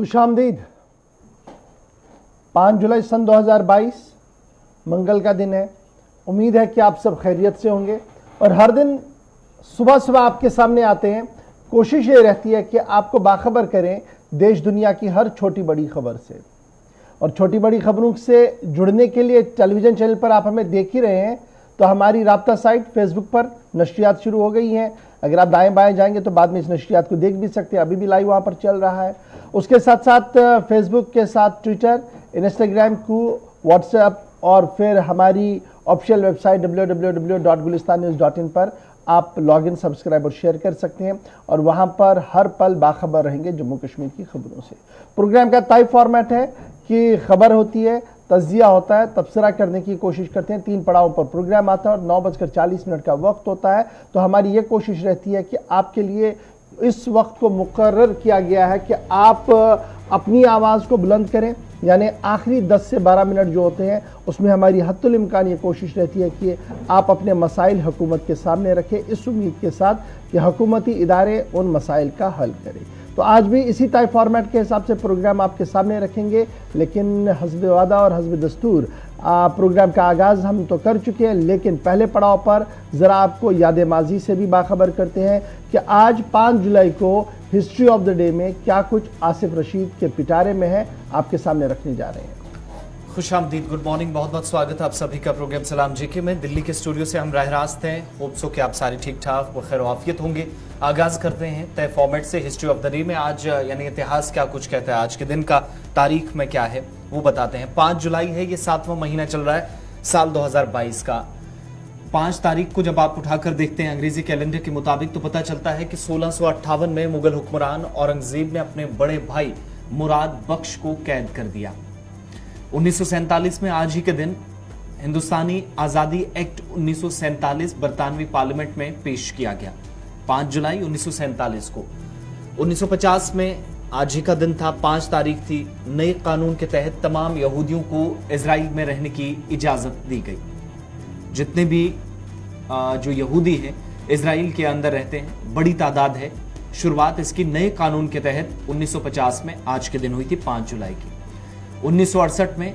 खुशामदीद। 5 जुलाई सन 2022 मंगल का दिन है। उम्मीद है कि आप सब खैरियत से होंगे और हर दिन सुबह सुबह आपके सामने आते हैं। कोशिश ये रहती है कि आपको बाखबर करें देश दुनिया की हर छोटी बड़ी खबर से, और छोटी बड़ी खबरों से जुड़ने के लिए टेलीविज़न चैनल पर आप हमें देख ही रहे हैं, तो हमारी राब्ता साइट फेसबुक पर नशरियात शुरू हो गई हैं। अगर आप दाएं बाएं जाएंगे तो बाद में इस नशरियात को देख भी सकते हैं, अभी भी लाइव वहाँ पर चल रहा है। उसके साथ साथ फेसबुक के साथ ट्विटर, इंस्टाग्राम को, व्हाट्सएप और फिर हमारी ऑफिशियल वेबसाइट www.gulistannews.in पर आप लॉगिन, सब्सक्राइब और शेयर कर सकते हैं, और वहाँ पर हर पल बाखबर रहेंगे जम्मू कश्मीर की खबरों से। प्रोग्राम का तय फॉर्मेट है कि खबर होती है, तज्जिया होता है, तबसरा करने की कोशिश करते हैं। 3 पड़ाव पर प्रोग्राम आता है और 9:40 का वक्त होता है। तो हमारी ये कोशिश रहती है कि आपके लिए इस वक्त को मुकर्रर किया गया है कि आप अपनी आवाज़ को बुलंद करें, यानी आखिरी 10 से 12 मिनट जो होते हैं उसमें हमारी हद्दुल इम्कान ये कोशिश रहती है कि आप अपने मसाइल हुकूमत के सामने रखें, इस उम्मीद के साथ कि हुकूमती इदारे उन मसाइल का हल करें। तो आज भी इसी तय फॉर्मेट के हिसाब से प्रोग्राम आपके सामने रखेंगे, लेकिन हस्ब वादा और हस्ब दस्तूर प्रोग्राम का आगाज़ हम तो कर चुके हैं। लेकिन पहले पड़ाव पर ज़रा आपको याद माजी से भी बाखबर करते हैं कि आज 5 जुलाई को हिस्ट्री ऑफ द डे में क्या कुछ आसिफ रशीद के पिटारे में है, आपके सामने रखने जा रहे हैं। खुशामदीद, गुड मॉर्निंग, बहुत बहुत स्वागत है आप सभी का प्रोग्राम सलाम जेके में। दिल्ली के स्टूडियो से हम राह रास्त हैं। होप सो कि आप सारे ठीक ठाक व खैर वाफियत होंगे। आगाज करते हैं तय फॉर्मेट से हिस्ट्री ऑफ द डे में। आज यानी इतिहास क्या कुछ कहता है, आज के दिन का तारीख में क्या है वो बताते हैं। 5 जुलाई है, ये 7वां महीना चल रहा है साल 2022 का। 5 तारीख को जब आप उठाकर देखते हैं अंग्रेजी कैलेंडर के मुताबिक, तो पता चलता है कि 1658 में मुगल हुक्मरान औरंगजेब ने अपने बड़े भाई मुराद बख्श को कैद कर दिया। 1947 में आज ही के दिन हिंदुस्तानी आज़ादी एक्ट 1947 बरतानवी पार्लियामेंट में पेश किया गया। 5 जुलाई 1947 को। 1950 में आज ही का दिन था, 5 तारीख थी। नए कानून के तहत तमाम यहूदियों को इजराइल में रहने की इजाजत दी गई। जितने भी जो यहूदी हैं इजराइल के अंदर रहते हैं, बड़ी तादाद है। शुरुआत इसकी नए कानून के तहत 1950 में आज के दिन हुई थी, 5 जुलाई की। 1968 में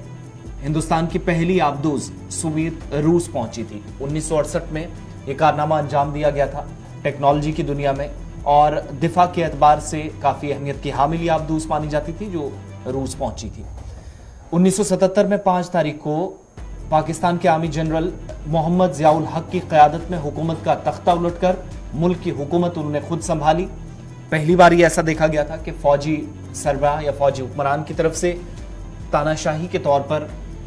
हिंदुस्तान की पहली आबदोज सोवियत रूस पहुंची थी। 1968 में यह कारनामा अंजाम दिया गया था टेक्नोलॉजी की दुनिया में, और दिफा के एतबार से काफी अहमियत की हामिल आबदोज मानी जाती थी जो रूस पहुंची थी। 1977 में 5 तारीख को पाकिस्तान के आर्मी जनरल मोहम्मद जियाउल हक की क़यादत में हुकूमत का तख्ता उलटकर मुल्क की हुकूमत उन्होंने खुद संभाली। पहली बार ऐसा देखा गया था कि फौजी सरबराह या फौजी हुक्मरान की तरफ से तानाशाही के तौर पर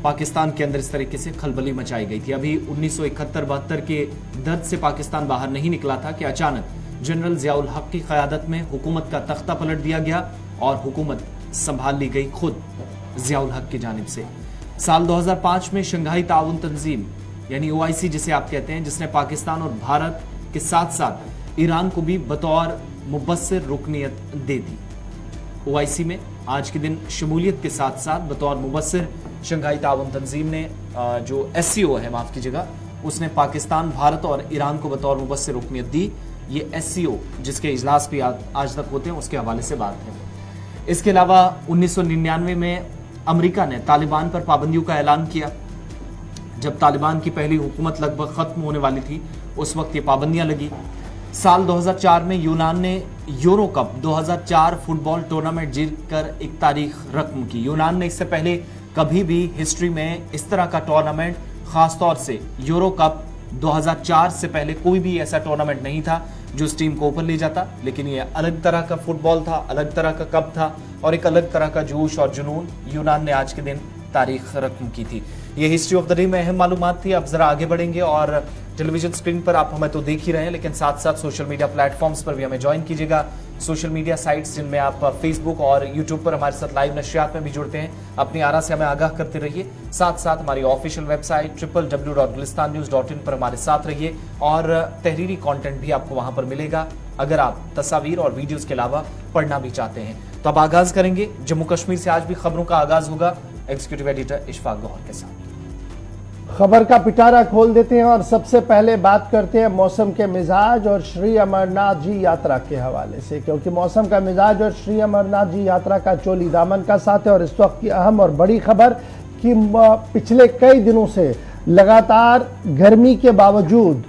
पाकिस्तान के अंदर इस तरीके से खलबली मचाई गई थी। अभी 1971-72 के दर्द से पाकिस्तान बाहर नहीं निकला था कि अचानक जनरल जियाउल हक की क़यादत में हुकूमत का तख्ता पलट दिया गया और हुकूमत संभाल ली गई खुद जियाउल हक की जानिब से। साल 2005 में शंघाई ताउन तंजीम यानी OIC जिसे आप कहते हैं, जिसने पाकिस्तान और भारत के साथ साथ ईरान को भी बतौर मुबस्सिर रुकनियत दे दी। OIC में आज के दिन शमूलियत के साथ साथ बतौर मुबस्सिर शंघाई ताउन तंजीम ने जो SCO है, माफ कीजिएगा, उसने पाकिस्तान, भारत और ईरान को बतौर मुबस्सिर रुकनियत दी। ये SCO जिसके इजलास भी आज तक होते हैं उसके हवाले से बात है। इसके अलावा 1999 में अमेरिका ने तालिबान पर पाबंदियों का ऐलान किया। जब तालिबान की पहली हुकूमत लगभग खत्म होने वाली थी उस वक्त ये पाबंदियां लगी। साल 2004 में यूनान ने यूरो कप 2004 फुटबॉल टूर्नामेंट जीतकर एक तारीख रकम की। यूनान ने इससे पहले कभी भी हिस्ट्री में इस तरह का टूर्नामेंट, खासतौर से यूरो कप 2004 से पहले कोई भी ऐसा टूर्नामेंट नहीं था जो इस टीम को ऊपर ले जाता। लेकिन ये अलग तरह का फुटबॉल था, अलग तरह का कप था और एक अलग तरह का जोश और जुनून यूनान ने आज के दिन तारीख रकम की थी। ये हिस्ट्री ऑफ द डे में अहम मालूमात थी। अब जरा आगे बढ़ेंगे और टेलीविजन स्क्रीन पर आप हमें तो देख ही रहे हैं, लेकिन साथ साथ सोशल मीडिया प्लेटफॉर्म्स पर भी हमें ज्वाइन कीजिएगा। सोशल मीडिया साइट्स जिनमें आप फेसबुक और यूट्यूब पर हमारे साथ लाइव नशरियात में भी जुड़ते हैं, अपनी आरा से हमें आगाह करते रहिए। साथ साथ हमारी ऑफिशियल वेबसाइट www.gulistannews.in पर हमारे साथ रहिए और तहरीरी कंटेंट भी आपको वहां पर मिलेगा अगर आप तस्वीर और वीडियोस के अलावा पढ़ना भी चाहते हैं। तो अब आगाज करेंगे जम्मू कश्मीर से। आज भी खबरों का आगाज होगा एग्जीक्यूटिव एडिटर इशफाक गौहर के साथ। खबर का पिटारा खोल देते हैं और सबसे पहले बात करते हैं मौसम के मिजाज और श्री अमरनाथ जी यात्रा के हवाले से, क्योंकि मौसम का मिजाज और श्री अमरनाथ जी यात्रा का चोली दामन का साथ है। और इस वक्त की अहम और बड़ी खबर कि पिछले कई दिनों से लगातार गर्मी के बावजूद,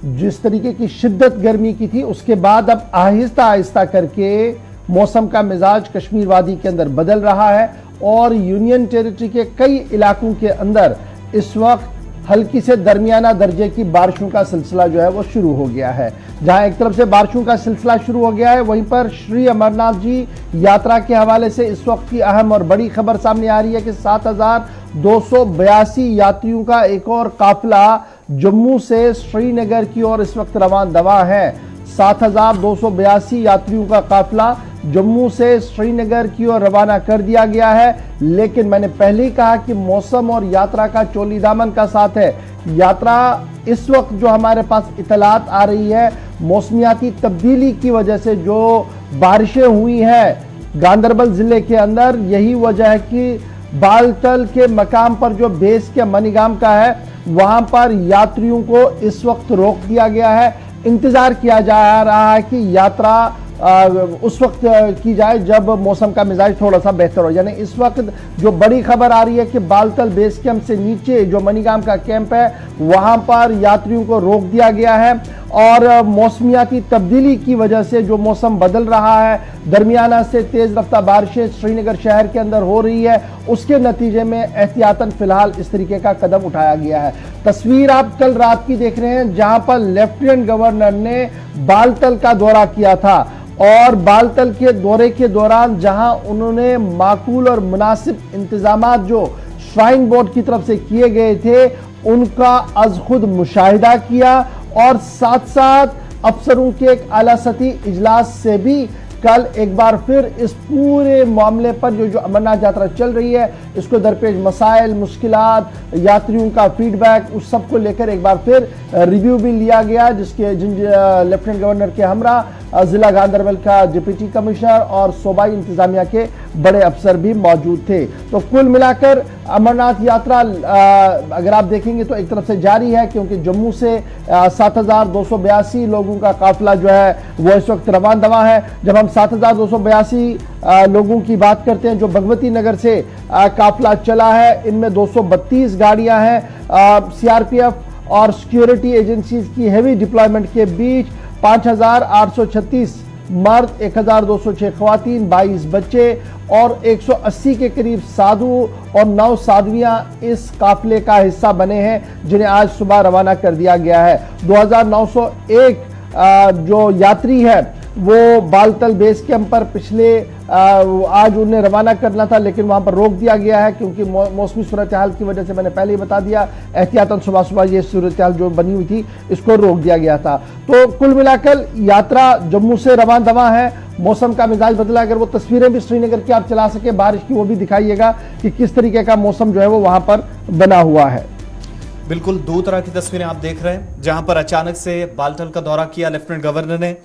जिस तरीके की शिद्दत गर्मी की थी, उसके बाद अब आहिस्ता आहिस्ता करके मौसम का मिजाज कश्मीर वादी के अंदर बदल रहा है और यूनियन टेरिटरी के कई इलाकों के अंदर इस वक्त हल्की से दरमियाना दर्जे की बारिशों का सिलसिला जो है वो शुरू हो गया है। जहां एक तरफ से बारिशों का सिलसिला शुरू हो गया है, वहीं पर श्री अमरनाथ जी यात्रा के हवाले से इस वक्त की अहम और बड़ी खबर सामने आ रही है कि 7,282 यात्रियों का एक और काफिला जम्मू से श्रीनगर की ओर इस वक्त रवाना है। 7,282 यात्रियों का काफिला जम्मू से श्रीनगर की ओर रवाना कर दिया गया है। लेकिन मैंने पहले ही कहा कि मौसम और यात्रा का चोली दामन का साथ है। यात्रा इस वक्त जो हमारे पास इतलात आ रही है, मौसमियाती तब्दीली की वजह से जो बारिशें हुई हैं गांदरबल जिले के अंदर, यही वजह है कि बालतल के मकाम पर जो बेस के मनीगाम का है, वहां पर यात्रियों को इस वक्त रोक दिया गया है। इंतजार किया जा रहा है कि यात्रा उस वक्त की जाए जब मौसम का मिजाज थोड़ा सा बेहतर हो। यानी इस वक्त जो बड़ी खबर आ रही है कि बालतल बेस कैंप से नीचे जो मनीगाम का कैंप है, वहां पर यात्रियों को रोक दिया गया है। और मौसमियाती तब्दीली की वजह से जो मौसम बदल रहा है, दरमियाना से तेज रफ्तार बारिशें श्रीनगर शहर के अंदर हो रही है, उसके नतीजे में एहतियातन फिलहाल इस तरीके का कदम उठाया गया है। तस्वीर आप कल रात की देख रहे हैं, जहां पर लेफ्टिनेंट गवर्नर ने बालतल का दौरा किया था और बालतल के दौरे के दौरान जहां उन्होंने माकूल और मुनासिब इंतजामात जो श्राइन बोर्ड की तरफ से किए गए थे, उनका अज खुद मुशाहिदा किया और साथ साथ अफसरों के एक आला सतही इजलास से भी कल एक बार फिर इस पूरे मामले पर जो अमरनाथ यात्रा चल रही है, इसको दरपेश मसाइल, मुश्किलात, यात्रियों का फीडबैक, उस सब को लेकर एक बार फिर रिव्यू भी लिया गया, जिसके लेफ्टिनेंट गवर्नर के हमरा जिला गांदरबल का डिप्टी कमिश्नर और सूबाई इंतजामिया के बड़े अफसर भी मौजूद थे। तो कुल मिलाकर अमरनाथ यात्रा अगर आप देखेंगे तो एक तरफ से जारी है, क्योंकि जम्मू से 7,282 लोगों का काफिला जो है वो इस वक्त रवाना है। जब हम 7,282 लोगों की बात करते हैं जो भगवती नगर से काफिला चला है, इनमें 232 गाड़ियां हैं। सीआरपीएफ और सिक्योरिटी एजेंसीज की हेवी डिप्लॉयमेंट के बीच 5,836 मर्द, 1,206 खवातीन, 22 बच्चे और 180 के करीब साधु और 9 साधवियां इस काफिले का हिस्सा बने हैं, जिन्हें आज सुबह रवाना कर दिया गया है। 2,901 जो यात्री है वो बालतल बेस कैंप पर पिछले आज उन्हें रवाना करना था, लेकिन वहां पर रोक दिया गया है क्योंकि मौसमी सूरत हाल की वजह से, मैंने पहले ही बता दिया, एहतियातन सुबह सुबह ये सूरत हाल जो बनी हुई थी इसको रोक दिया गया था। तो कुल मिलाकर यात्रा जम्मू से रवाना है। मौसम का मिजाज बदला, अगर वो तस्वीरें भी श्रीनगर की आप चला सके बारिश की, वो भी दिखाइएगा कि किस तरीके का मौसम जो है वो वहां पर बना हुआ है। बिल्कुल दो तरह की तस्वीरें आप देख रहे हैं, जहां पर अचानक से बालतल का दौरा किया लेफ्टिनेंट गवर्नर ने,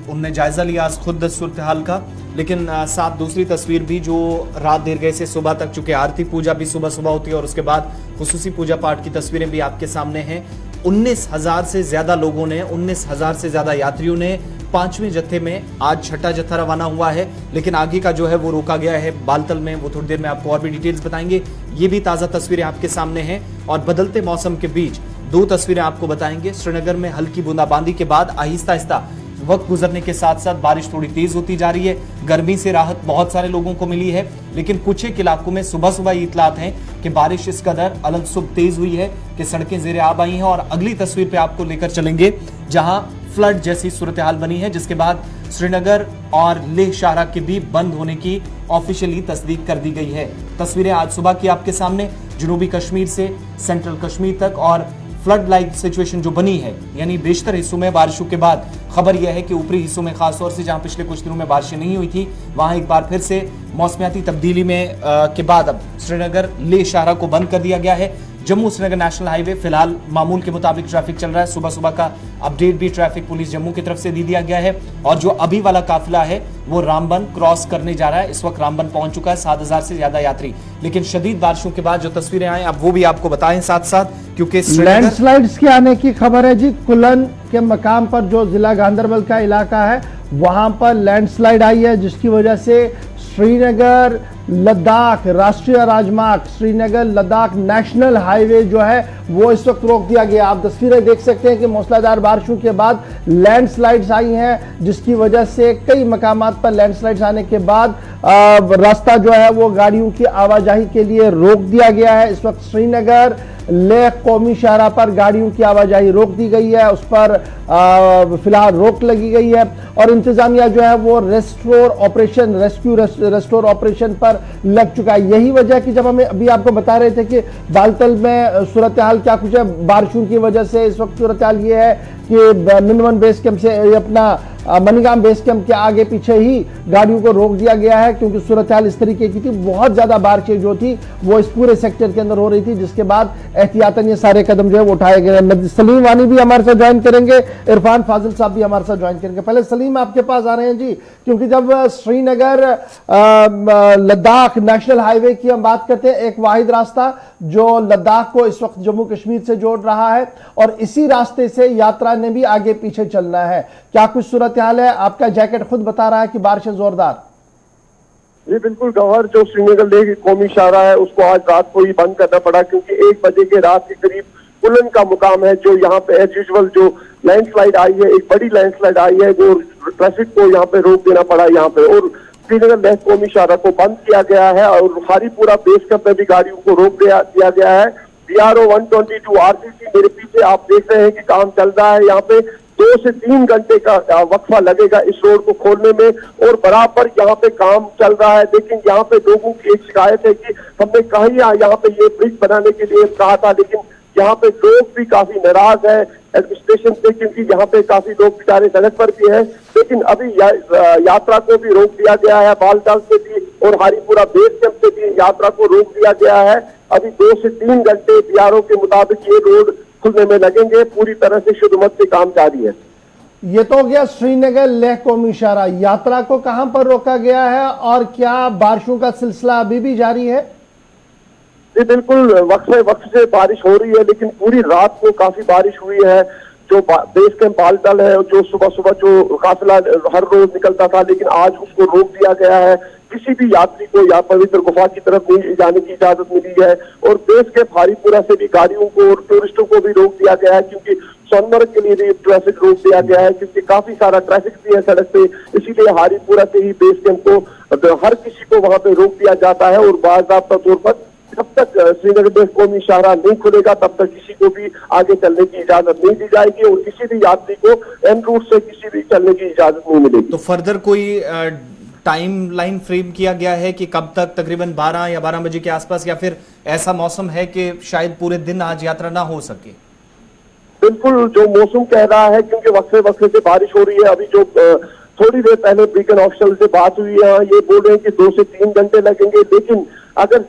उनने जायजा लिया आज खुद सूरत हाल का। लेकिन साथ दूसरी तस्वीर भी जो रात देर गए से सुबह तक, चूंकि आरती पूजा भी सुबह सुबह होती है और उसके बाद खुसूसी पूजा पाठ की तस्वीरें भी आपके सामने हैं। 19,000 से ज्यादा लोगों ने, 19,000 से ज्यादा यात्रियों ने 5वें जत्थे में, आज छठा जत्था रवाना हुआ है, लेकिन आगे का जो है वो रोका गया है बालतल में। वो थोड़ी देर में आपको और भी डिटेल्स बताएंगे। ये भी ताज़ा तस्वीरें आपके सामने हैं और बदलते मौसम के बीच दो तस्वीरें आपको बताएंगे। श्रीनगर में हल्की बूंदाबांदी के बाद आहिस्ता आहिस्ता वक्त गुजरने के साथ साथ बारिश थोड़ी तेज होती जा रही है। गर्मी से राहत बहुत सारे लोगों को मिली है, लेकिन कुछ एक इलाकों में सुबह सुबह ये इतलात हैं कि बारिश इस कदर अलग सुबह तेज हुई है कि सड़कें ज़ेरे आब आई हैं। और अगली तस्वीर पे आपको लेकर चलेंगे जहां फ्लड जैसी सूरत हाल बनी है, जिसके बाद श्रीनगर और लेह शाहरा के भी बंद होने की ऑफिशियली तस्दीक कर दी गई है। तस्वीरें आज सुबह की आपके सामने, जनूबी कश्मीर से सेंट्रल कश्मीर तक और फ्लड लाइक सिचुएशन जो बनी है, यानी बेशतर हिस्सों में बारिशों के बाद खबर यह है कि ऊपरी हिस्सों में खासतौर से जहां पिछले कुछ दिनों में बारिशें नहीं हुई थी, वहां एक बार फिर से मौसमियाती तब्दीली में के बाद अब श्रीनगर लेह शाहरा को बंद कर दिया गया है। जम्मू श्रीनगर नेशनल हाईवे फिलहाल मामूल के मुताबिक ट्रैफिक चल रहा है। सुबह सुबह का अपडेट भी ट्रैफिक पुलिस जम्मू की तरफ से दे दिया गया है और जो अभी वाला काफिला है वो रामबन क्रॉस करने जा रहा है। इस वक्त रामबन पहुंच चुका है 7000 से ज्यादा यात्री, लेकिन शदीद बारिशों के बाद जो तस्वीरें आई अब वो भी आपको बताएं साथ साथ, क्योंकि लैंडस्लाइड्स के आने की खबर है जी। कुलन के मकाम पर जो जिला गांधरबल का इलाका है वहां पर लैंडस्लाइड आई है, जिसकी वजह से श्रीनगर लद्दाख राष्ट्रीय राजमार्ग, श्रीनगर लद्दाख नेशनल हाईवे जो है वो इस वक्त रोक दिया गया। आप तस्वीरें देख सकते हैं कि मूसलाधार बारिशों के बाद लैंडस्लाइड्स आई हैं, जिसकी वजह से कई मकामात पर लैंडस्लाइड्स आने के बाद रास्ता जो है वो गाड़ियों की आवाजाही के लिए रोक दिया गया है। इस वक्त श्रीनगर लेह कौमी शाहरा पर गाड़ियों की आवाजाही रोक दी गई है, उस पर फिलहाल रोक लगी गई है और इंतजामिया जो है वो रेस्क्यू ऑपरेशन पर लग चुका है। यही वजह कि जब हमें अभी आपको बता रहे थे कि बालतल में सूरत हाल क्या कुछ है बारिशों की वजह से, इस वक्त सूरत हाल ये है कि मिनवन बेस कैंप से अपना मनीगाम बेस कैंप के आगे पीछे ही गाड़ियों को रोक दिया गया है, क्योंकि सूरत हाल इस तरीके की थी। बहुत ज्यादा बारिशें जो थी वो इस पूरे सेक्टर के अंदर हो रही थी, जिसके बाद एहतियातन ये सारे कदम जो है वो उठाए गए। सलीम वानी भी हमारे साथ ज्वाइन करेंगे, इरफान फाजिल साहब भी हमारे साथ ज्वाइन करेंगे। पहले सलीम आपके पास आ रहे हैं जी, क्योंकि जब श्रीनगर लद्दाख नेशनल हाईवे की हम बात करते हैं, एक वाहिद रास्ता जो लद्दाख को इस वक्त जम्मू कश्मीर से जोड़ रहा है और इसी रास्ते से यात्रा ने भी आगे पीछे चलना है। क्या कुछ सूरत हाल है? आपका जैकेट खुद बता रहा है कि बारिशें जोरदार। जी बिल्कुल गवर्नर, जो श्रीनगर लेह कौमी शाहरा है उसको आज रात को ही बंद करना पड़ा, क्योंकि 1 बजे के रात के करीब कुलन का मुकाम है जो यहाँ पे एज यूजुअल जो लैंडस्लाइड आई है, एक बड़ी लैंडस्लाइड आई है, वो ट्रैफिक को यहाँ पे रोक देना पड़ा यहाँ पे और श्रीनगर लेह कौमी शाहरा को बंद किया गया है और हारीपुरा बेस कैंप में भी गाड़ियों को रोक दिया गया है। BRO 122 RCC मेरे पीछे आप देख रहे हैं कि काम चल रहा है। यहाँ पे 2 से 3 घंटे का वक्फा लगेगा इस रोड को खोलने में और बराबर यहाँ पे काम चल रहा है। लेकिन यहाँ पे लोगों की एक शिकायत है कि हमने कहीं यहाँ पे ये ब्रिज बनाने के लिए कहा था, लेकिन यहाँ पे लोग भी काफी नाराज है एडमिनिस्ट्रेशन से, क्योंकि यहाँ पे काफी लोग बेचारे सड़क पर भी है। लेकिन अभी यात्रा को भी रोक दिया गया है, बालटाल से भी और हारीपुरा बेस कैंप से भी यात्रा को रोक दिया गया है। अभी 2 से 3 घंटे BRO के मुताबिक ये रोड खुलने में लगेंगे। पूरी तरह से शुरुआत से काम जारी है। ये तो हो गया श्रीनगर लेह कौमी शाहरा। यात्रा को कहां पर रोका गया है और क्या बारिशों का सिलसिला अभी भी जारी है? जी बिल्कुल, वक्त से बारिश हो रही है, लेकिन पूरी रात को काफी बारिश हुई है। जो बेस कैंप बालटाल है, जो सुबह सुबह जो काफिला हर रोज निकलता था, लेकिन आज उसको रोक दिया गया है। किसी भी यात्री को यहाँ पवित्र गुफा की तरफ नहीं जाने की इजाजत मिली है और बेस कैंप हारीपुरा से भी गाड़ियों को और टूरिस्टों को भी रोक दिया गया है, क्योंकि सोनमर्ग के लिए भी ट्रैफिक रोक दिया गया है, क्योंकि काफी सारा ट्रैफिक भी है सड़क पे। इसीलिए हारीपुरा से ही बेस कैंप को हर किसी को वहां पे रोक दिया जाता है और बाज़ाब्ता तौर पर जब तक श्रीनगर लेह कौमी शाहरा नहीं खुलेगा तब तक किसी को भी आगे चलने की इजाजत नहीं दी जाएगी और किसी भी यात्री को एन रूट से किसी भी चलने की इजाजत नहीं मिलेगी। तो फर्दर कोई टाइम लाइन फ्रेम किया गया है कि कब तक? तकरीबन 12 या 12 बजे के आसपास, या फिर ऐसा मौसम है कि शायद पूरे दिन आज यात्रा ना हो सके? बिल्कुल, जो मौसम कह रहा है, क्योंकि वक्फे से बारिश हो रही है। अभी जो थोड़ी देर पहले बीकन ऑफिशियल से बात हुई है, ये बोल रहे हैं कि 2 से 3 घंटे लगेंगे, लेकिन अगर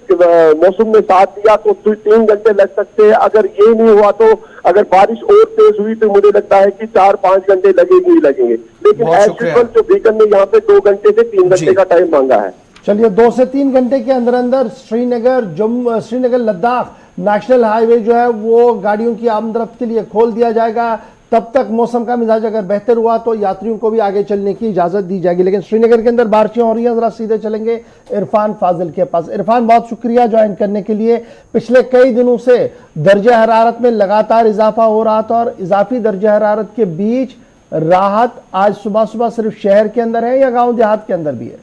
मौसम ने साथ दिया तो 3 घंटे लग सकते हैं। अगर ये नहीं हुआ तो अगर बारिश और तेज हुई तो मुझे लगता है कि 4-5 घंटे लगेंगे ही लगेंगे। लेकिन एज यूजुअल जो बीकन ने यहाँ पे 2 घंटे से 3 घंटे का टाइम मांगा है। चलिए, 2 से 3 घंटे के अंदर अंदर श्रीनगर लद्दाख नेशनल हाईवे जो है वो गाड़ियों की आमदरफ्त के लिए खोल दिया जाएगा। तब तक मौसम का मिजाज अगर बेहतर हुआ तो यात्रियों को भी आगे चलने की इजाजत दी जाएगी। लेकिन श्रीनगर के अंदर बारिशें हो रही हैं, जरा सीधे चलेंगे इरफान फाजिल के पास। इरफान, बहुत शुक्रिया ज्वाइन करने के लिए। पिछले कई दिनों से दर्जा हरारत में लगातार इजाफा हो रहा था और इजाफी दर्जा हरारत के बीच राहत आज सुबह सुबह सिर्फ शहर के अंदर है या गाँव देहात के अंदर भी है?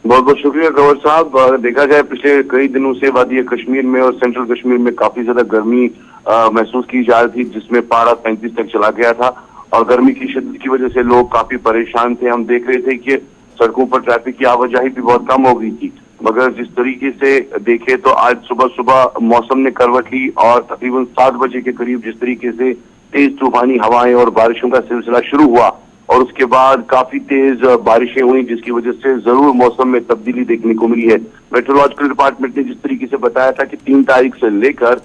बहुत बहुत शुक्रिया गवर साहब। देखा जाए पिछले कई दिनों से वादी कश्मीर में और सेंट्रल कश्मीर में काफी ज्यादा गर्मी महसूस की जा रही थी, जिसमें पारा 35 तक चला गया था और गर्मी की शिद्दत की वजह से लोग काफी परेशान थे। हम देख रहे थे कि सड़कों पर ट्रैफिक की आवाजाही भी बहुत कम हो गई थी, मगर जिस तरीके से देखे तो आज सुबह सुबह मौसम ने करवट ली और तकरीबन 7 बजे के करीब जिस तरीके से तेज तूफानी हवाएं और बारिशों का सिलसिला शुरू हुआ और उसके बाद काफी तेज बारिशें हुई, जिसकी वजह से जरूर मौसम में तब्दीली देखने को मिली है। मेट्रोलॉजिकल डिपार्टमेंट ने जिस तरीके से बताया था कि 3 तारीख से लेकर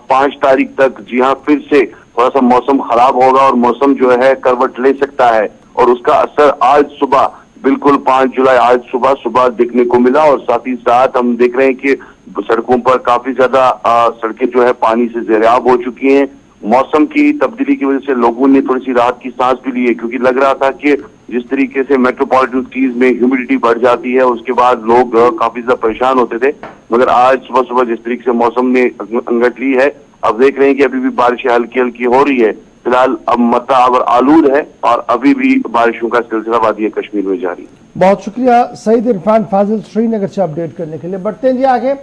5 तारीख तक जी हाँ फिर से थोड़ा सा मौसम खराब होगा और मौसम जो है करवट ले सकता है, और उसका असर आज सुबह बिल्कुल 5 जुलाई आज सुबह देखने को मिला। और साथ ही साथ हम देख रहे हैं कि सड़कों पर काफी ज्यादा सड़कें जो है पानी से ज़ेरियाब हो चुकी हैं। मौसम की तब्दीली की वजह से लोगों ने थोड़ी सी राहत की सांस भी ली है, क्योंकि लग रहा था कि जिस तरीके से मेट्रोपॉलिटन सिटीज में ह्यूमिडिटी बढ़ जाती है उसके बाद लोग काफी ज्यादा परेशान होते थे, मगर आज सुबह जिस तरीके से मौसम ने अंगट ली है, अब देख रहे हैं कि अभी भी बारिशें हल्की हल्की हो रही है। फिलहाल अब मता अबर आलूद है और अभी भी बारिशों का सिलसिला वादी कश्मीर में जारी है। बहुत शुक्रिया सईद इरफान फाजिल श्रीनगर से अपडेट करने के लिए। बढ़ते हैं जी आगे।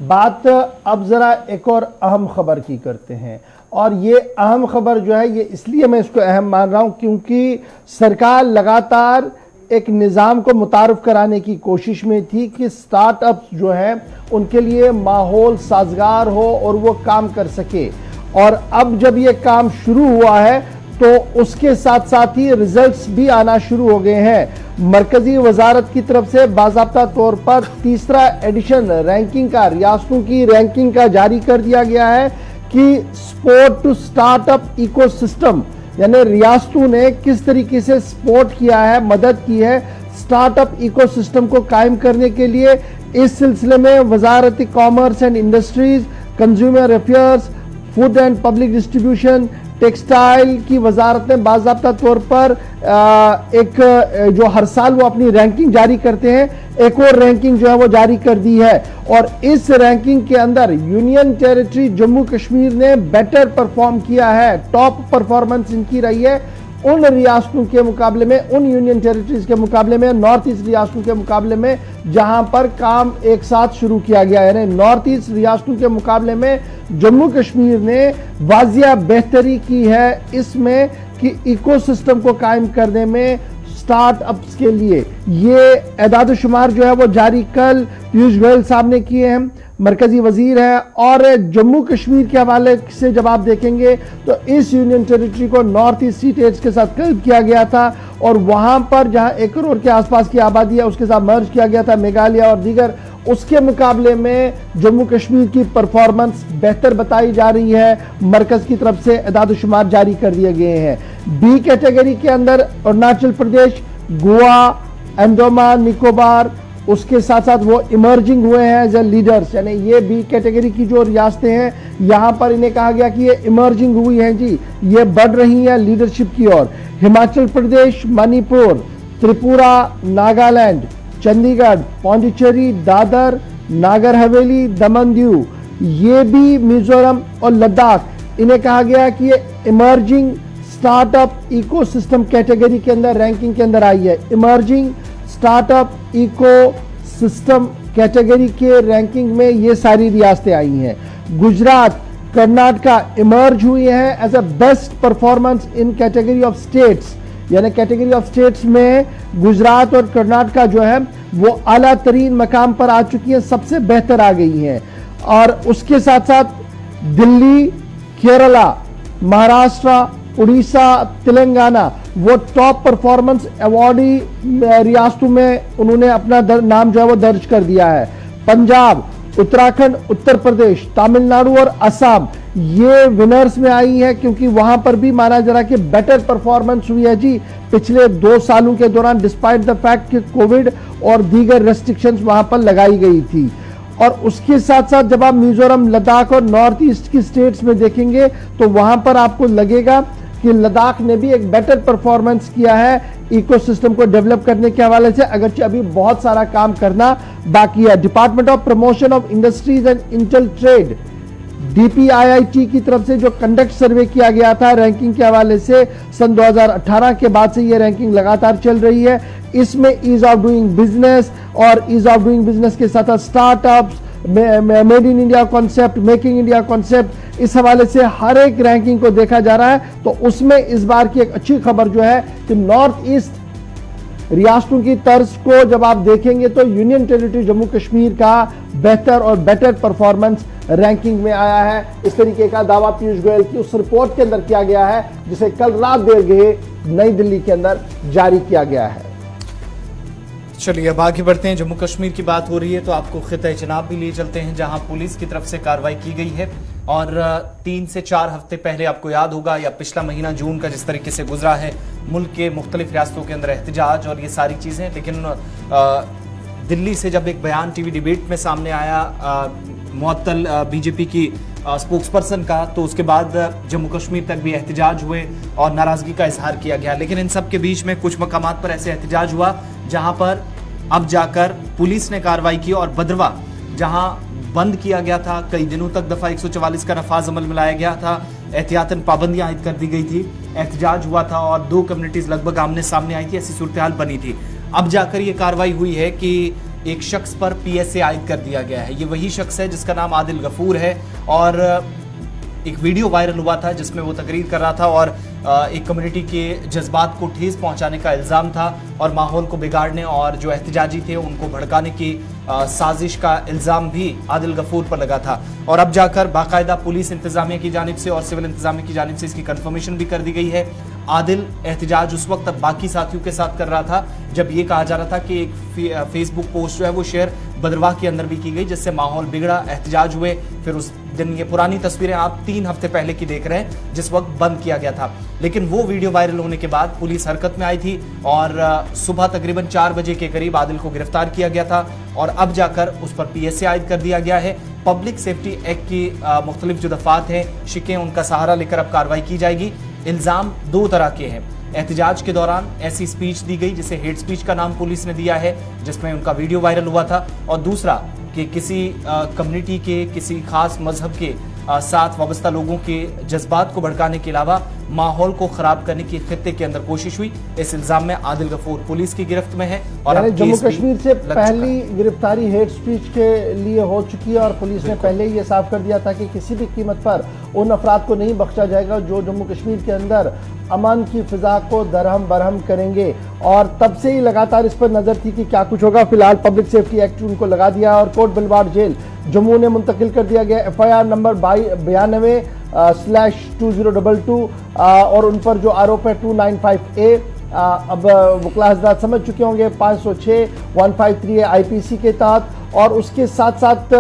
बात अब जरा एक और अहम खबर की करते हैं, और ये अहम खबर जो है ये इसलिए मैं इसको अहम मान रहा हूं क्योंकि सरकार लगातार एक निज़ाम को मुतारफ कराने की कोशिश में थी कि स्टार्टअप्स जो हैं उनके लिए माहौल साजगार हो और वो काम कर सके। और अब जब ये काम शुरू हुआ है तो उसके साथ साथ ही रिजल्ट्स भी आना शुरू हो गए हैं। मरकजी वजारत की तरफ से बाज़ाब्ता तौर पर 3रा एडिशन रैंकिंग का, रियासतों की रैंकिंग का जारी कर दिया गया है कि सपोर्ट टू स्टार्टअप इकोसिस्टम, यानी रियासतों ने किस तरीके से सपोर्ट किया है, मदद की है स्टार्टअप इकोसिस्टम को कायम करने के लिए। इस सिलसिले में वजारत commerce and industries, consumer affairs, food and public distribution, textile की वजारत ने बाज़ाब्ता तौर पर एक जो हर साल वो अपनी रैंकिंग जारी करते हैं, एक और रैंकिंग जो है वो जारी कर दी है। और इस रैंकिंग के अंदर यूनियन टेरिटरी जम्मू कश्मीर ने बेटर परफॉर्म किया है। टॉप परफॉर्मेंस इनकी रही है उन रियासतों के मुकाबले में, उन यूनियन टेरिटरीज के मुकाबले में, नॉर्थ ईस्ट रियासतों के मुकाबले में जहां पर काम एक साथ शुरू किया गया है। नॉर्थ ईस्ट रियासतों के मुकाबले में जम्मू कश्मीर ने वाजिया बेहतरी की है इसमें कि इकोसिस्टम को कायम करने में स्टार्टअप्स के लिए। ये एदाद शुमार जो है वो जारी कल पीयूष गोयल साहब ने किए हैं, मरकजी वजीर है। और जम्मू कश्मीर के हवाले से जब आप देखेंगे तो इस यूनियन टेरिटरी को नॉर्थ ईस्ट स्टेट्स के साथ क्लब किया गया था, और वहां पर जहां 1 करोड़ के आसपास की आबादी है उसके साथ मर्ज किया गया था मेघालय और दीगर। उसके मुकाबले में जम्मू कश्मीर की परफॉर्मेंस बेहतर बताई जा रही है। मरकज की तरफ से एदाद शुमार जारी कर दिए गए हैं। बी कैटेगरी के अंदर अरुणाचल प्रदेश, गोवा, अंडमान निकोबार, उसके साथ साथ वो इमर्जिंग हुए हैं एज ए लीडर्स, यानी ये बी कैटेगरी की जो रियासतें हैं यहां पर इन्हें कहा गया कि ये इमर्जिंग हुई हैं जी, ये बढ़ रही हैं लीडरशिप की ओर। हिमाचल प्रदेश, मणिपुर, त्रिपुरा, नागालैंड, चंडीगढ़, पौंडीचेरी, दादर, नागर हवेली, दमन दीव, ये भी मिजोरम और लद्दाख, इन्हें कहा गया कि ये इमर्जिंग स्टार्टअप इकोसिस्टम कैटेगरी के अंदर रैंकिंग के अंदर आई है। इमर्जिंग स्टार्टअप इकोसिस्टम कैटेगरी के रैंकिंग में ये सारी रियासतें आई हैं। गुजरात, कर्नाटका इमर्ज हुई हैं as a best performance in category of states, यानी कैटेगरी ऑफ स्टेट्स में गुजरात और कर्नाटका जो है वो आला तरीन मकाम पर आ चुकी हैं, सबसे बेहतर आ गई हैं। और उसके साथ साथ दिल्ली, केरला, महाराष्ट्र, उड़ीसा, तेलंगाना वो टॉप परफॉर्मेंस अवार्डी रियासतों में उन्होंने अपना नाम जो है वो दर्ज कर दिया है। पंजाब, उत्तराखंड, उत्तर प्रदेश, तमिलनाडु और असम ये विनर्स में आई है, क्योंकि वहां पर भी माना जा रहा कि बेटर परफॉर्मेंस हुई है जी पिछले 2 सालों के दौरान, डिस्पाइट द फैक्ट कि कोविड और दीगर रेस्ट्रिक्शंस वहां पर लगाई गई थी। और उसके साथ साथ जब आप मिजोरम, लद्दाख और नॉर्थ ईस्ट की स्टेट्स में देखेंगे तो वहां पर आपको लगेगा कि लद्दाख ने भी एक बेटर परफॉर्मेंस किया है इकोसिस्टम को डेवलप करने के हवाले से, अगरचे अभी बहुत सारा काम करना बाकी है। Department of promotion of industries and Intel trade, DPIIT की तरफ से जो कंडक्ट सर्वे किया गया था रैंकिंग के हवाले से, सन 2018 के बाद से ये रैंकिंग लगातार चल रही है। इसमें ईज ऑफ डूइंग बिजनेस और ईज ऑफ डूइंग बिजनेस के साथ startups, made in India concept, making India concept, इस हवाले से हर एक रैंकिंग को देखा जा रहा है। तो उसमें इस बार की एक अच्छी खबर जो है कि नॉर्थ ईस्ट रियासतों की तर्ज को जब आप देखेंगे तो यूनियन टेरिटरी जम्मू कश्मीर का बेहतर और बेटर परफॉर्मेंस रैंकिंग में आया है। इस तरीके का दावा पीयूष गोयल की उस रिपोर्ट के अंदर किया गया है जिसे कल रात देर गए नई दिल्ली के अंदर जारी किया गया है। चलिए अब आगे बढ़ते हैं। जम्मू कश्मीर की बात हो रही है तो आपको खिता चिनाब भी लिए चलते हैं, जहां पुलिस की तरफ से कार्रवाई की गई है। और 3 से 4 हफ्ते पहले आपको याद होगा, या पिछला महीना जून का जिस तरीके से गुजरा है, मुल्क के मुख्तलिफ रियासतों के अंदर एहतजाज और ये सारी चीज़ें। लेकिन दिल्ली से जब एक बयान टीवी डिबेट में सामने आया मुअत्तल बीजेपी की स्पोक्सपर्सन का, तो उसके बाद जम्मू कश्मीर तक भी एहतजाज हुए और नाराजगी का इजहार किया गया। लेकिन इन सब के बीच में कुछ मकामात पर ऐसे एहतजाज हुआ जहां पर अब जाकर पुलिस ने कार्रवाई की और भद्रवा जहां बंद किया गया था, कई दिनों तक दफा 144 का नफाज अमल में लाया गया था, एहतियातन पाबंदियां आयद कर दी गई थी, एहतजाज हुआ था और 2 कम्युनिटीज लगभग आमने सामने आई थी, ऐसी सूरत हाल बनी थी। अब जाकर ये कार्रवाई हुई है कि एक शख्स पर PSA आयद कर दिया गया है। ये वही शख्स है जिसका नाम आदिल गफूर है और एक वीडियो वायरल हुआ था जिसमें वो तकरीर कर रहा था और एक कम्युनिटी के जज्बात को ठेस पहुंचाने का इल्ज़ाम था और माहौल को बिगाड़ने और जो एहतजाजी थे उनको भड़काने की साजिश का इल्ज़ाम भी आदिल गफूर पर लगा था। और अब जाकर बाकायदा पुलिस इंतजामिया की जानिब से और सिविल इंतजामिया की जानिब से इसकी कंफर्मेशन भी कर दी गई है। आदिल एहतजाज उस वक्त बाकी साथियों के साथ कर रहा था जब ये कहा जा रहा था कि एक फेसबुक पोस्ट जो है वो शेयर भद्रवाह के अंदर भी की गई, जिससे माहौल बिगड़ा, एहतजाज हुए। फिर उस दिन ये पुरानी तस्वीरें आप 3 हफ्ते पहले की देख रहे हैं जिस वक्त बंद किया गया था। लेकिन वो वीडियो वायरल होने के बाद पुलिस हरकत में आई थी और सुबह तकरीबन 4 बजे के करीब आदिल को गिरफ्तार किया गया था और अब जाकर उस पर PSA आयद कर दिया गया है। पब्लिक सेफ्टी एक्ट की मुख्तलिफ जो दफात हैं, शिकें, उनका सहारा लेकर अब कार्रवाई की जाएगी। इल्ज़ाम 2 तरह के हैं। एहतजाज के दौरान ऐसी स्पीच दी गई जिसे हेट स्पीच का नाम पुलिस ने दिया है, जिसमें उनका वीडियो वायरल हुआ था, और दूसरा कि किसी कम्युनिटी के किसी खास मजहब के साथ वाबस्ता लोगों के जज्बात को भड़काने के अलावा माहौल को खराब करने की खित्ते के अंदर कोशिश हुई। इस इल्जाम में आदिल गफूर पुलिस की गिरफ्त में है और अब जम्मू कश्मीर से पहली गिरफ्तारी हेट स्पीच के लिए हो चुकी है और पुलिस ने पहले ही ये साफ कर दिया था कि किसी भी कीमत पर उन अफराद को नहीं बख्शा जाएगा जो जम्मू कश्मीर के अंदर अमन की फिजा को दरहम बरहम करेंगे। और तब से ही लगातार इस पर नजर थी कि क्या कुछ होगा। फिलहाल पब्लिक सेफ्टी एक्ट उनको लगा दिया और कोट बिलवाड़ जेल जम्मू ने मुंतकिल कर दिया गया FIR नंबर 92/2022 और उन पर जो आरोप है 295A। अब वकला हज़रात समझ चुके होंगे 506, 153 IPC के तहत, और उसके साथ साथ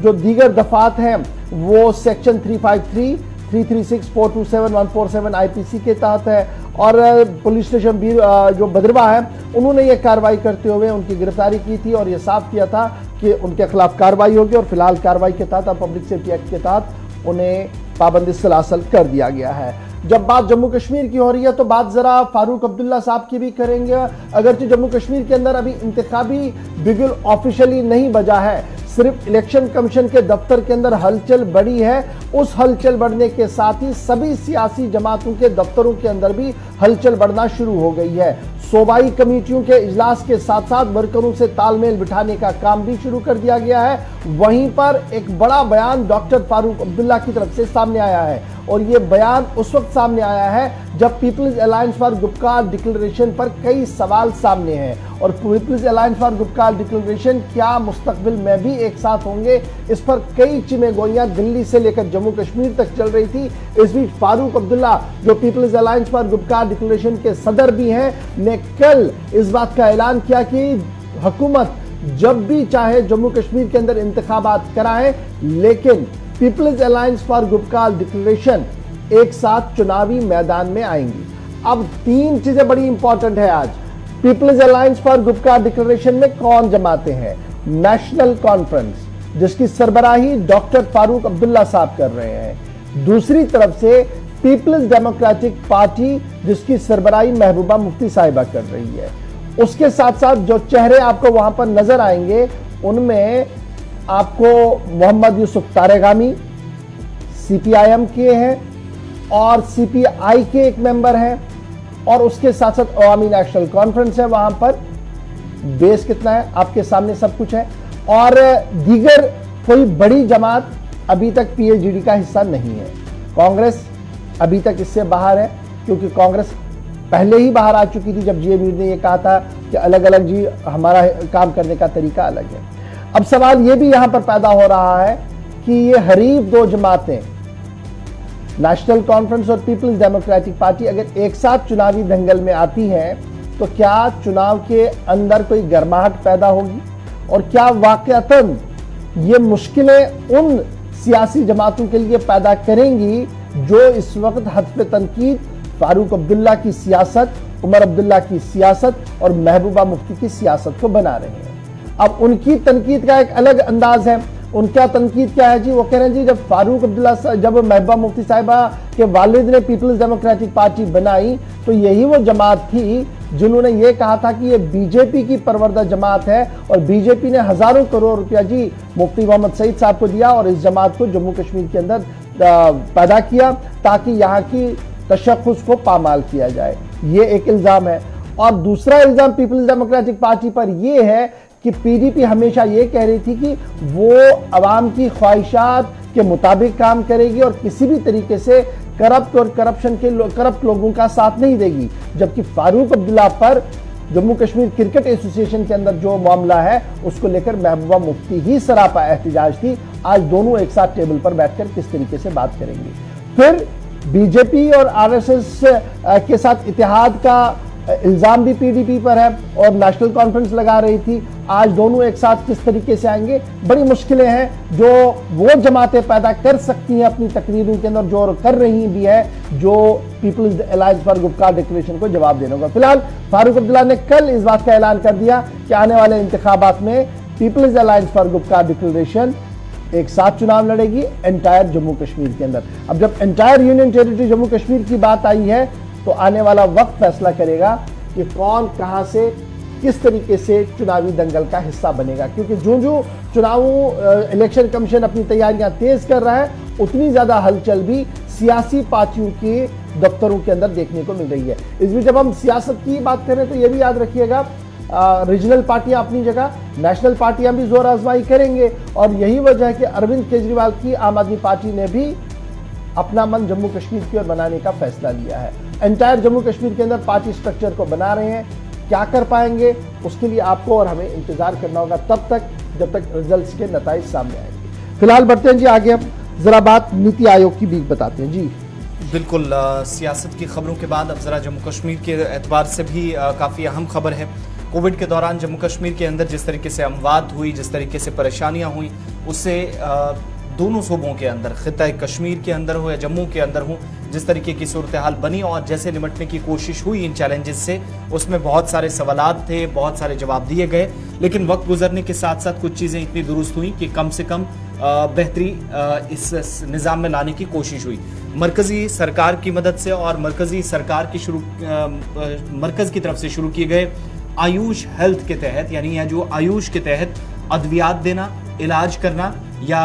जो दीगर दफात हैं वो सेक्शन 353, 336, 427, 147 IPC के तहत है। और पुलिस स्टेशन भी जो भद्रवाह है उन्होंने ये कार्रवाई करते हुए उनकी गिरफ्तारी की थी और ये साफ किया था कि उनके खिलाफ कार्रवाई होगी। और फिलहाल कार्रवाई के तहत अब पब्लिक सेफ्टी एक्ट के तहत उन्हें पाबंदी सलासल कर दिया गया है। जब बात जम्मू कश्मीर की हो रही है तो बात जरा फारूक अब्दुल्ला साहब की भी करेंगे। अगरचे जम्मू कश्मीर के अंदर अभी इंतखाबी बिगुल ऑफिशियली नहीं बजा है, सिर्फ इलेक्शन कमीशन के दफ्तर के अंदर हलचल बढ़ी है। उस हलचल बढ़ने के साथ ही सभी सियासी जमातों के दफ्तरों के अंदर भी हलचल बढ़ना शुरू हो गई है। सूबाई कमेटियों के इजलास के साथ साथ वर्करों से तालमेल बिठाने का काम भी शुरू कर दिया गया है। वहीं पर एक बड़ा बयान डॉक्टर फारूक अब्दुल्ला की तरफ से सामने आया है और ये बयान उस वक्त सामने आया है जब people's alliance for Gupkar declaration पर कई सवाल सामने हैं। और people's alliance for Gupkar declaration क्या मुस्तकबिल में भी एक साथ होंगे, इस पर कई चिमेगोइयां दिल्ली से लेकर जम्मू कश्मीर तक चल रही थी। इस बीच फारूक अब्दुल्ला जो people's alliance for Gupkar declaration के सदर भी हैं, ने कल इस बात का ऐलान किया कि हुकूमत जब भी चाहे जम्मू कश्मीर के अंदर इंतखाबात कराए, लेकिन people's alliance for Gupkar declaration एक साथ चुनावी मैदान में आएंगी। अब 3 चीजें बड़ी इंपॉर्टेंट है आज। People's alliance for Gupkar declaration में कौन जमाते हैं? नेशनल कॉन्फ्रेंस जिसकी सरबराही डॉक्टर फारूक अब्दुल्ला साहब कर रहे हैं। दूसरी तरफ से पीपल्स डेमोक्रेटिक पार्टी जिसकी सरबराही महबूबा मुफ्ती साहिबा कर रही है। उसके साथ साथ जो चेहरे आपको वहां पर नजर आएंगे उनमें आपको मोहम्मद यूसुफ तारेगामी CPIM के हैं और CPI के एक मेंबर हैं, और उसके साथ साथ अवामी नेशनल कॉन्फ्रेंस है। वहां पर बेस कितना है आपके सामने सब कुछ है। और दीगर कोई बड़ी जमात अभी तक PAGD का हिस्सा नहीं है। कांग्रेस अभी तक इससे बाहर है क्योंकि कांग्रेस पहले ही बाहर आ चुकी थी जब जीए मीर ने यह कहा था कि अलग अलग जी हमारा काम करने का तरीका अलग है। अब सवाल यह भी यहां पर पैदा हो रहा है कि ये हरीफ दो जमातें नेशनल कॉन्फ्रेंस और पीपल्स डेमोक्रेटिक पार्टी अगर एक साथ चुनावी दंगल में आती हैं तो क्या चुनाव के अंदर कोई गर्माहट पैदा होगी और क्या वाकईतन ये मुश्किलें उन सियासी जमातों के लिए पैदा करेंगी जो इस वक्त हद पे तनकीद फारूक अब्दुल्ला की सियासत, उमर अब्दुल्ला की सियासत और महबूबा मुफ्ती की सियासत को बना रहे हैं। अब उनकी तनकीद का एक अलग अंदाज है। उनका तनकीद क्या है जी? वो कह रहे हैं जी जब फारूक अब्दुल्ला जब महबूबा मुफ्ती साहिबा के वालिद ने पीपल्स डेमोक्रेटिक पार्टी बनाई तो यही वो जमात थी जिन्होंने ये कहा था कि ये बीजेपी की परवरदा जमात है और बीजेपी ने हजारों करोड़ रुपया जी मुफ्ती मोहम्मद सईद साहब को दिया और इस जमात को जम्मू कश्मीर के अंदर पैदा किया ताकि यहाँ की तशख्खुस को पामाल किया जाए। ये एक इल्जाम है। और दूसरा इल्जाम पीपल्स डेमोक्रेटिक पार्टी पर यह है कि पीडीपी हमेशा ये कह रही थी कि वो अवाम की ख्वाहिशात के मुताबिक काम करेगी और किसी भी तरीके से करप्ट और करप्ट लोगों का साथ नहीं देगी, जबकि फारूक अब्दुल्ला पर जम्मू कश्मीर क्रिकेट एसोसिएशन के अंदर जो मामला है उसको लेकर महबूबा मुफ्ती ही सरापा एहतिजाज थी। आज दोनों एक साथ टेबल पर बैठकर किस तरीके से बात करेंगे। फिर बीजेपी और आरएसएस के साथ इत्तेहाद का इल्जाम भी पीडीपी पर है और नेशनल कॉन्फ्रेंस लगा रही थी। आज दोनों एक साथ किस तरीके से आएंगे, बड़ी मुश्किलें हैं जो वो जमातें पैदा कर सकती हैं अपनी तकरीरों के अंदर, जो कर रही भी है, जो people's alliance for Gupkar declaration को जवाब देना होगा। फिलहाल फारूक अब्दुल्ला ने कल इस बात का ऐलान कर दिया कि आने वाले इंतखाबात में people's alliance for Gupkar declaration एक साथ चुनाव लड़ेगी एंटायर जम्मू कश्मीर के अंदर। अब जब entire union territory Jammu Kashmir की बात आई है तो आने वाला वक्त फैसला करेगा कि कौन कहां से किस तरीके से चुनावी दंगल का हिस्सा बनेगा, क्योंकि जो चुनाव इलेक्शन कमीशन अपनी तैयारियां तेज कर रहा है उतनी ज्यादा हलचल भी सियासी पार्टियों के दफ्तरों के अंदर देखने को मिल रही है। इस बीच जब हम सियासत की बात करें तो यह भी याद रखिएगा रीजनल पार्टियां अपनी जगह, नेशनल पार्टियां भी जोर आजमाई करेंगे और यही वजह है कि अरविंद केजरीवाल की आम आदमी पार्टी ने भी अपना मन जम्मू कश्मीर की ओर बनाने का फैसला लिया है। एंटायर जम्मू कश्मीर के अंदर पार्टी स्ट्रक्चर को बना रहे हैं। क्या कर पाएंगे उसके लिए आपको और हमें इंतजार करना होगा तब तक जब तक रिजल्ट्स के नताइज सामने आएंगे। फिलहाल बढ़ते हैं जी आगे, हम जरा बात नीति आयोग की भी बताते हैं जी। बिल्कुल, सियासत की खबरों के बाद अब जरा जम्मू कश्मीर के एतबार से भी काफ़ी अहम खबर है। कोविड के दौरान जम्मू कश्मीर के अंदर जिस तरीके से अमवात हुई, जिस तरीके से परेशानियां हुई, उससे दोनों सूबों के अंदर, खिता कश्मीर के अंदर हो या जम्मू के अंदर हो, जिस तरीके की सूरत हाल बनी और जैसे निपटने की कोशिश हुई इन चैलेंजेस से, उसमें बहुत सारे सवालात थे, बहुत सारे जवाब दिए गए। लेकिन वक्त गुजरने के साथ साथ कुछ चीज़ें इतनी दुरुस्त हुई कि कम से कम बेहतरी इस निज़ाम में लाने की कोशिश हुई। मरकज़ी सरकार की मदद से और मरकज़ी सरकार की मरकज़ की तरफ से शुरू किए गए आयुष हेल्थ के तहत, यानी यह जो आयुष के तहत अद्वियात देना, इलाज करना या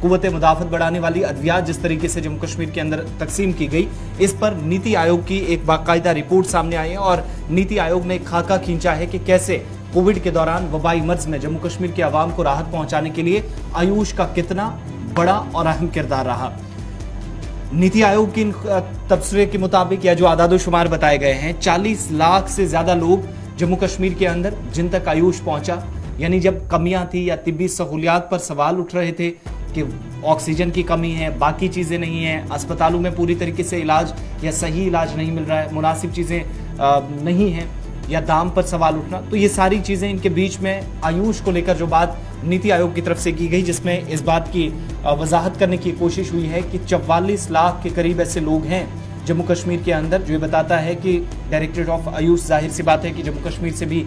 कुव्वत मुदाफ़त बढ़ाने वाली अद्वियात जिस तरीके से जम्मू कश्मीर के अंदर तकसीम की गई, इस पर नीति आयोग की एक बाकायदा रिपोर्ट सामने आई है और नीति आयोग ने एक खाका खींचा है कि कैसे कोविड के दौरान वबाई मर्ज में जम्मू कश्मीर के आवाम को राहत पहुंचाने के लिए आयुष का कितना बड़ा और अहम किरदार रहा। नीति आयोग की तबसरे के मुताबिक या जो आदादोशुमार बताए गए हैं, 40 लाख से ज्यादा लोग जम्मू कश्मीर के अंदर जिन तक आयुष पहुंचा, यानी जब कमियां थी या तिब्बी सहूलियात पर सवाल उठ रहे थे कि ऑक्सीजन की कमी है, बाकी चीज़ें नहीं हैं, अस्पतालों में पूरी तरीके से इलाज या सही इलाज नहीं मिल रहा है, मुनासिब चीज़ें नहीं हैं या दाम पर सवाल उठना, तो ये सारी चीज़ें इनके बीच में आयुष को लेकर जो बात नीति आयोग की तरफ से की गई, जिसमें इस बात की वजाहत करने की कोशिश हुई है कि 44 लाख के करीब ऐसे लोग हैं जम्मू कश्मीर के अंदर, जो ये बताता है कि डायरेक्टरेट ऑफ आयुष, जाहिर सी बात है कि जम्मू कश्मीर से भी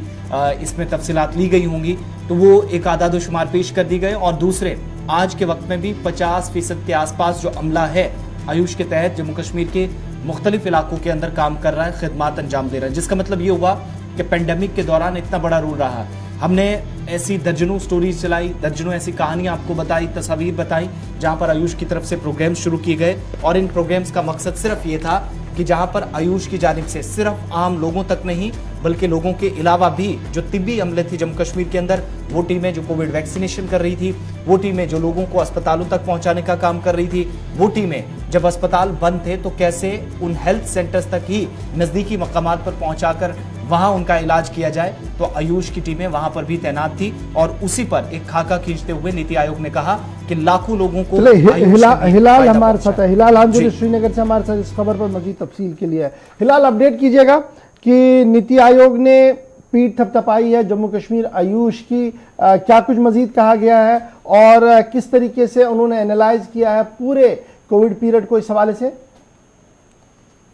इसमें तफसीलात ली गई होंगी, तो वो एक आदादोशुमार पेश कर दी गए। और दूसरे, आज के वक्त में भी 50% के आसपास जो अमला है आयुष के तहत जम्मू कश्मीर के मुख्तलिफ इलाकों के अंदर काम कर रहा है, खिदमात अंजाम दे रहा है, जिसका मतलब ये हुआ कि पेंडेमिक के दौरान इतना बड़ा रोल रहा। हमने ऐसी दर्जनों स्टोरीज चलाई, दर्जनों ऐसी कहानियां आपको बताई, तस्वीर बताई, जहां पर आयुष की तरफ से प्रोग्राम्स शुरू किए गए और इन प्रोग्राम्स का मकसद सिर्फ ये था कि जहां पर आयुष की जानिब से सिर्फ आम लोगों तक नहीं बल्कि लोगों के अलावा भी जो तिब्बी अमले थी जम्मू कश्मीर के अंदर, वो टीमें जो कोविड वैक्सीनेशन कर रही थी, वो टीमें जो लोगों को अस्पतालों तक पहुंचाने का काम कर रही थी, वो टीमें जब अस्पताल बंद थे तो कैसे उन हेल्थ सेंटर्स तक ही नजदीकी मकामात पर पहुंचाकर वहां उनका इलाज किया जाए, तो आयुष की टीमें वहां पर भी तैनात थी। और उसी पर एक खाका खींचते हुए नीति आयोग ने कहा कि लाखों लोगों को हिलाल हमारे साथ है। हिलाल हांजुरी श्रीनगर से हमारे साथ इस खबर पर मजीद तफसील के लिए है। हिलाल, अपडेट कीजिएगा कि नीति आयोग ने पीठ थपथपाई है जम्मू कश्मीर आयुष की, क्या कुछ मजीद कहा गया है और किस तरीके से उन्होंने एनालाइज किया है पूरे कोविड पीरियड को इस हवाले से?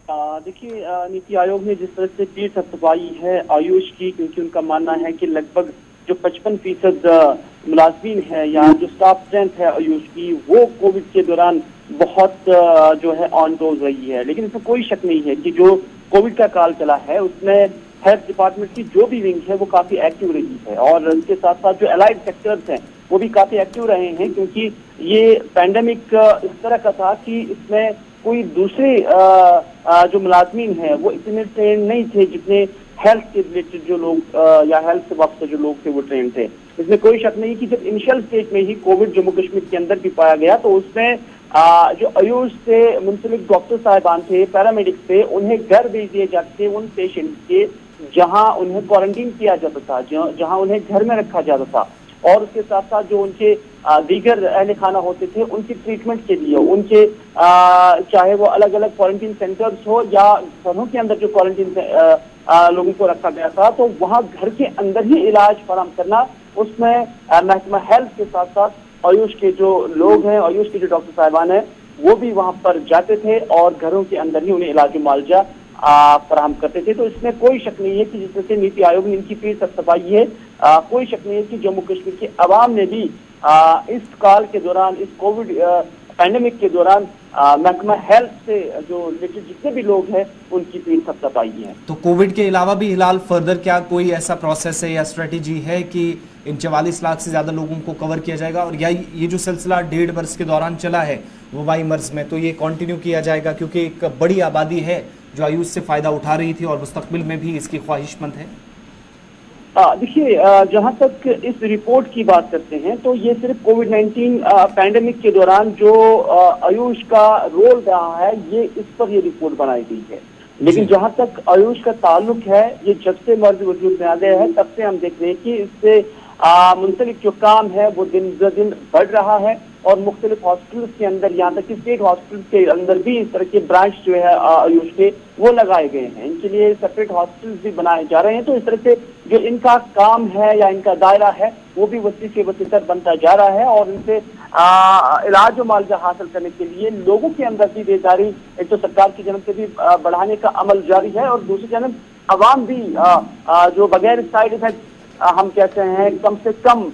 देखिए, नीति आयोग ने जिस तरह से पीठ थपथपाई है आयुष की, क्योंकि उनका मानना है कि लगभग जो 55% मुलाजमीन है या जो स्टाफ स्ट्रेंथ है आयुष की, वो कोविड के दौरान बहुत जो है ऑन डोज रही है। लेकिन इसमें कोई शक नहीं है कि जो कोविड का काल चला है उसमें हेल्थ डिपार्टमेंट की जो भी विंग है वो काफी एक्टिव रही है और इसके साथ साथ जो अलाइड सेक्टर्स हैं वो भी काफी एक्टिव रहे हैं, क्योंकि ये पैंडेमिक इस तरह का था कि इसमें कोई दूसरे जो मुलाजमीन है वो इतने ट्रेन नहीं थे जितने हेल्थ के रिलेटेड जो लोग या हेल्थ से वाबस्ता जो लोग थे वो ट्रेन थे। इसमें कोई शक नहीं कि जब इनिशियल स्टेज में ही कोविड जम्मू कश्मीर के अंदर भी पाया गया तो उसमें जो आयुष से मुंसलिक डॉक्टर साहिबान थे, पैरामेडिक्स थे, उन्हें घर भेज दिए जाते थे उन पेशेंट के जहां उन्हें क्वारंटीन किया जाता था, जहां उन्हें घर में रखा जाता था। और उसके साथ साथ जो उनके दीगर अहले खाना होते थे उनकी ट्रीटमेंट के लिए उनके चाहे वो अलग अलग क्वारंटीन सेंटर्स हो या घरों के अंदर जो क्वारंटीन लोगों को रखा गया था, तो वहां घर के अंदर ही इलाज फराहम करना, उसमें महकमा हेल्थ के साथ साथ आयुष के जो लोग हैं, आयुष के जो डॉक्टर साहिबान हैं, वो भी वहां पर जाते थे और घरों के अंदर ही उन्हें इलाज मुआवजा फराहम करते थे। तो इसमें कोई शक नहीं है कि जिस तरह से नीति आयोग ने इनकी पीठ थपथपाई है, कोई शक नहीं है कि जम्मू कश्मीर के अवाम ने भी इस काल के दौरान, इस कोविड पैंडेमिक के दौरान महकमा हेल्थ से जो रिलेटेड जितने भी लोग हैं उनकी पीठ थपथपाई है। तो कोविड के अलावा भी हिलाल फर्दर क्या कोई ऐसा प्रोसेस है या स्ट्रेटेजी है कि इन 44 लाख से ज्यादा लोगों को कवर किया जाएगा, और या ये जो सिलसिला 1.5 वर्ष के दौरान चला है वबाई मर्ज में, तो ये कंटिन्यू किया जाएगा? क्योंकि एक बड़ी आबादी है जो आयुष से फायदा उठा रही थी और मुस्तकबिल में भी इसकी ख्वाहिशमंद है। देखिए, जहां तक इस रिपोर्ट की बात करते हैं तो ये सिर्फ कोविड-19 पैंडेमिक के दौरान जो आयुष का रोल रहा है ये इस पर ये रिपोर्ट बनाई गई है। लेकिन जहां तक आयुष का ताल्लुक है, ये जब से मर्ज वजूद में आ गया है तब से हम देख रहे हैं कि इससे मुंसलिक जो काम है वो दिन ब दिन बढ़ रहा है और मुख्तलिफ हॉस्पिटल्स के अंदर, यहाँ तक कि स्टेट हॉस्पिटल्स के अंदर भी इस तरह के ब्रांच जो है आयुष के वो लगाए गए हैं। इनके लिए सेपरेट हॉस्पिटल्स भी बनाए जा रहे हैं। तो इस तरह से जो इनका काम है या इनका दायरा है वो भी वसी से वसीतर बनता जा रहा है और इनसे इलाज और मुआवजा हासिल करने के लिए लोगों के अंदर भी बेदारी एक तो सरकार की जानब से भी बढ़ाने का अमल जारी है और दूसरी जानब अवाम भी जो बगैर साइड इफेक्ट हम कहते हैं कम से कम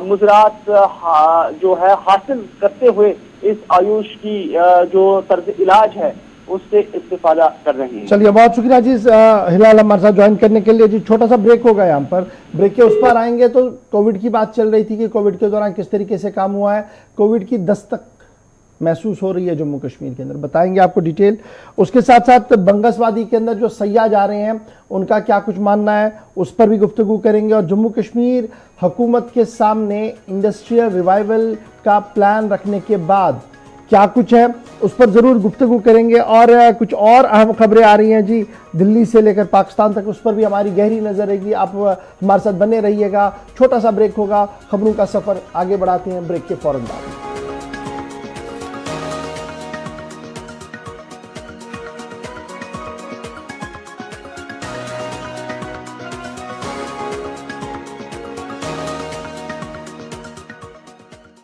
मुजरात जो है हासिल करते हुए इस आयुष की जो तर्ज इलाज है उससे इस्तेफादा कर रहे हैं। चलिए, बहुत शुक्रिया जी हिलाल हमारे साथ ज्वाइन करने के लिए। जी छोटा सा ब्रेक होगा यहाँ पर, ब्रेक के उस पर आएंगे तो कोविड की बात चल रही थी कि कोविड के दौरान किस तरीके से काम हुआ है, कोविड की दस्तक महसूस हो रही है जम्मू कश्मीर के अंदर, बताएंगे आपको डिटेल। उसके साथ साथ बंगसवादी के अंदर जो सयाह जा रहे हैं उनका क्या कुछ मानना है उस पर भी गुफ्तगू करेंगे और जम्मू कश्मीर हुकूमत के सामने इंडस्ट्रियल रिवाइवल का प्लान रखने के बाद क्या कुछ है उस पर ज़रूर गुफ्तगू करेंगे। और कुछ और अहम खबरें आ रही हैं जी दिल्ली से लेकर पाकिस्तान तक, उस पर भी हमारी गहरी नज़र रहेगी। आप हमारे साथ बने रहिएगा। छोटा सा ब्रेक होगा, खबरों का सफ़र आगे बढ़ाते हैं ब्रेक के फ़ौरन बाद।